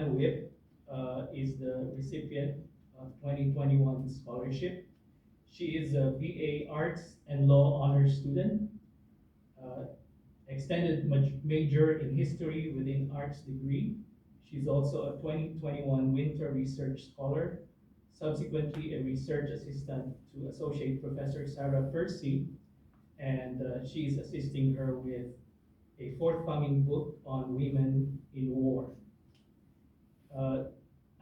Whip is the recipient of 2021 scholarship. She is a BA Arts and Law honors student, uh, extended major in history within arts degree. She's also a 2021 Winter Research Scholar, subsequently a research assistant to Associate Professor Sarah Percy, and she's assisting her with a forthcoming book on women in war. Uh,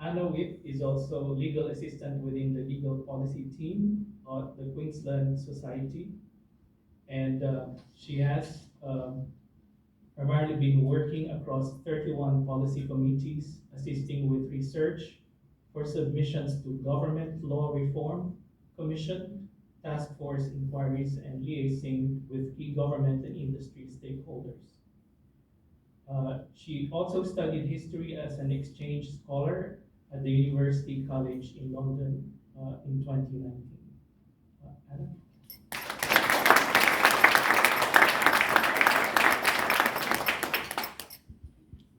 Anna Whip is also legal assistant within the legal policy team of the Queensland Society, and she has primarily been working across 31 policy committees, assisting with research for submissions to Government Law Reform Commission, task force inquiries, and liaising with key government and industry stakeholders. She also studied history as an exchange scholar at the University College in London in 2019. Anna?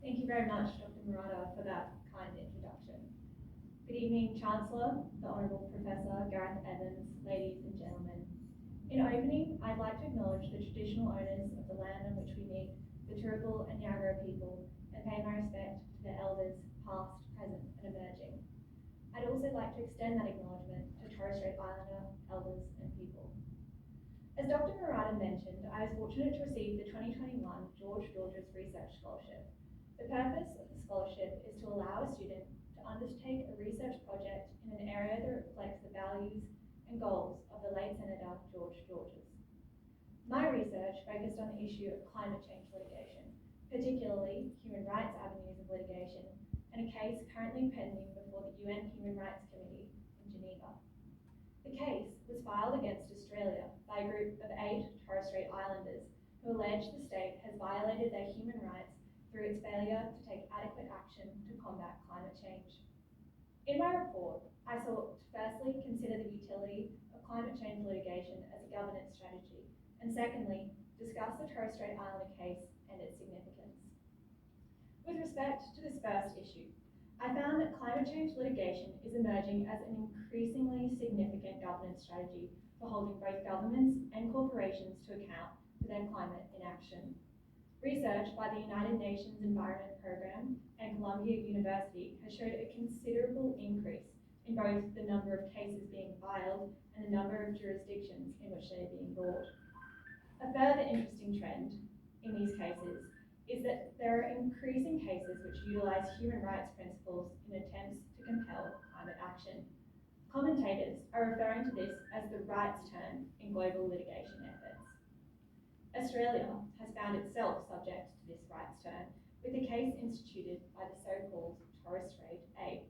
Thank you very much, Dr. Murata, for that kind introduction. Good evening, Chancellor, the Honourable Professor Gareth Evans, ladies and gentlemen. In opening, I'd like to acknowledge the traditional owners of the land on which we meet, the Turrbal and Yagara people, and pay my respect to their elders, past, present, and emerging. I'd also like to extend that acknowledgement to Torres Strait Islander elders and people. As Dr. Murata mentioned, I was fortunate to receive the 2021 George Georges Research Scholarship. The purpose of the scholarship is to allow a student to undertake a research project in an area that reflects the values and goals of the late Senator George Georges. My research focused on the issue of climate change litigation, particularly human rights avenues of litigation, and a case currently pending before the UN Human Rights Committee in Geneva. The case was filed against Australia by a group of 8 Torres Strait Islanders who allege the state has violated their human rights through its failure to take adequate action to combat climate change. In my report, I sought to firstly consider the utility of climate change litigation as a governance strategy, and secondly, discuss the Torres Strait Islander case and its significance. With respect to this first issue, I found that climate change litigation is emerging as an increasingly significant governance strategy for holding both governments and corporations to account for their climate inaction. Research by the United Nations Environment Programme and Columbia University has showed a considerable increase in both the number of cases being filed and the number of jurisdictions in which they are being brought. A further interesting trend in these cases is that there are increasing cases which utilise human rights principles in attempts to compel climate action. Commentators are referring to this as the rights turn in global litigation efforts. Australia has found itself subject to this rights turn with a case instituted by the so-called Torres Strait A.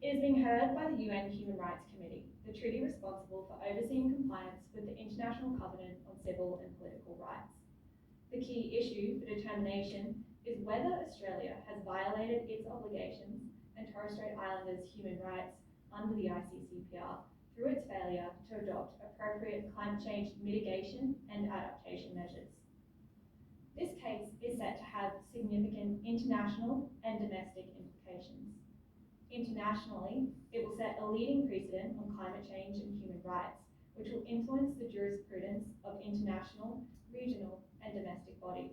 It is being heard by the UN Human Rights Committee, the treaty responsible for overseeing compliance with the International Covenant on Civil and Political Rights. The key issue for determination is whether Australia has violated its obligations and Torres Strait Islanders' human rights under the ICCPR through its failure to adopt appropriate climate change mitigation and adaptation measures. This case is set to have significant international and domestic implications. Internationally, it will set a leading precedent on climate change and human rights, which will influence the jurisprudence of international, regional, and domestic bodies.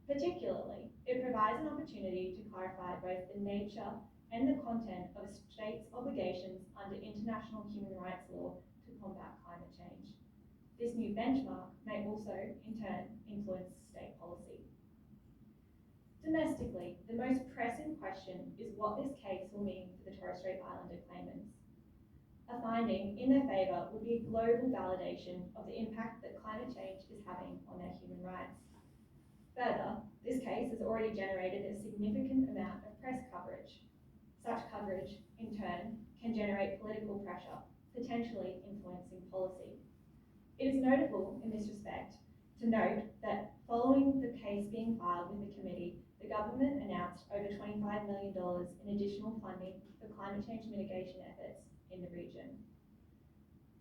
Particularly, it provides an opportunity to clarify both the nature and the content of a state's obligations under international human rights law to combat climate change. This new benchmark may also, in turn, influence state policy. Domestically, the most pressing question is what this case will mean for the Torres Strait Islander claimants. A finding in their favour would be a global validation of the impact that climate change is having on their human rights. Further, this case has already generated a significant amount of press coverage. Such coverage, in turn, can generate political pressure, potentially influencing policy. It is notable in this respect to note that following the case being filed with the committee, the government announced over $25 million in additional funding for climate change mitigation efforts in the region.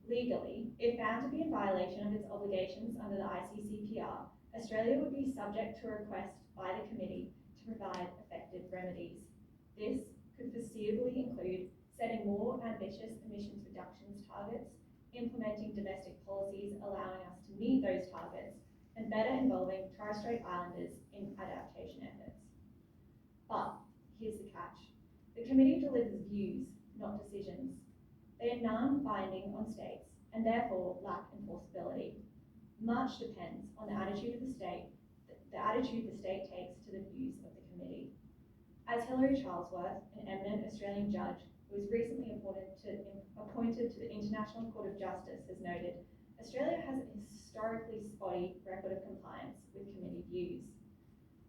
Legally, if found to be in violation of its obligations under the ICCPR, Australia would be subject to a request by the committee to provide effective remedies. This could foreseeably include setting more ambitious emissions reductions targets, implementing domestic policies allowing us to meet those targets, and better involving Torres Strait Islanders in adaptation efforts. But here's the catch. The committee delivers views, not decisions. They are non-binding on states and therefore lack enforceability. Much depends on the attitude the state takes to the views of the committee. As Hilary Charlesworth, an eminent Australian judge who was recently appointed to the International Court of Justice, has noted, Australia has a historically spotty record of compliance with committee views.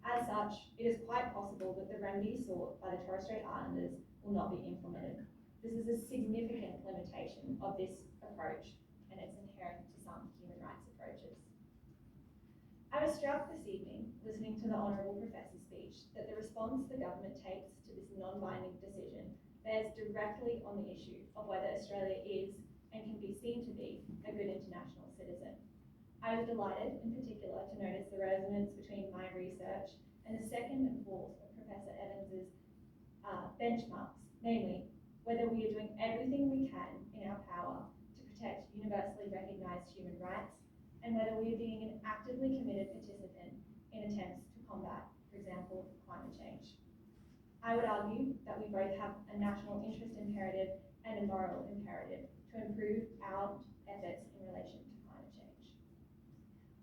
As such, it is quite possible that the remedies sought by the Torres Strait Islanders will not be implemented. This is a significant limitation of this approach, and it's inherent to some human rights approaches. I was struck this evening, listening to the Honourable Professor's speech, that the response the government takes to this non-binding decision bears directly on the issue of whether Australia is and can be seen to be a good international citizen. I was delighted, in particular, to notice the resonance between my research and the second and fourth of Professor Evans's benchmarks, namely, whether we are doing everything we can in our power to protect universally recognised human rights, and whether we are being an actively committed participant in attempts to combat, for example, climate change. I would argue that we both have a national interest imperative and a moral imperative to improve our efforts in relation to climate change.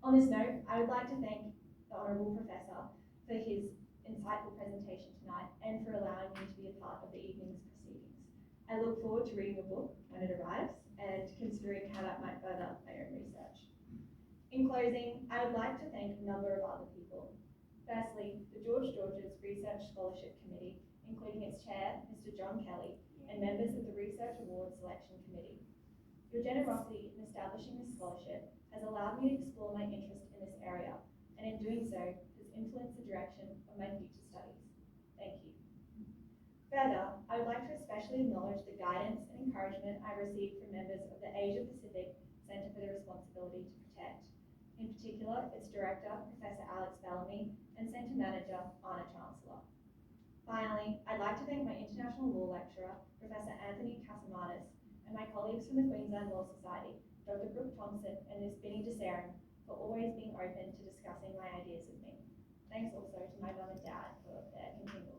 On this note, I would like to thank the Honourable Professor for his insightful presentation tonight and for allowing me to be a part of the evening's proceedings. I look forward to reading the book when it arrives and considering how that might further my own research. In closing, I would like to thank a number of other people. Firstly, the George George's Research Scholarship Committee, including its chair, Mr. John Kelly, and members of the Research Awards Selection Committee. Your generosity in establishing this scholarship has allowed me to explore my interest in this area, and in doing so, has influenced the direction of my future studies. Thank you. Further, I would like to especially acknowledge the guidance and encouragement I received from members of the Asia Pacific Centre for the Responsibility to Protect, in particular its director, Professor Alex Bellamy, and Centre Manager, Anna Chancellor. Finally, I'd like to thank my international law lecturer, Professor Anthony Casamadis, and my colleagues from the Queensland Law Society, Dr. Brooke Thompson and Ms. Binny DeSarin, for always being open to discussing my ideas with me. Thanks also to my mum and dad for their continual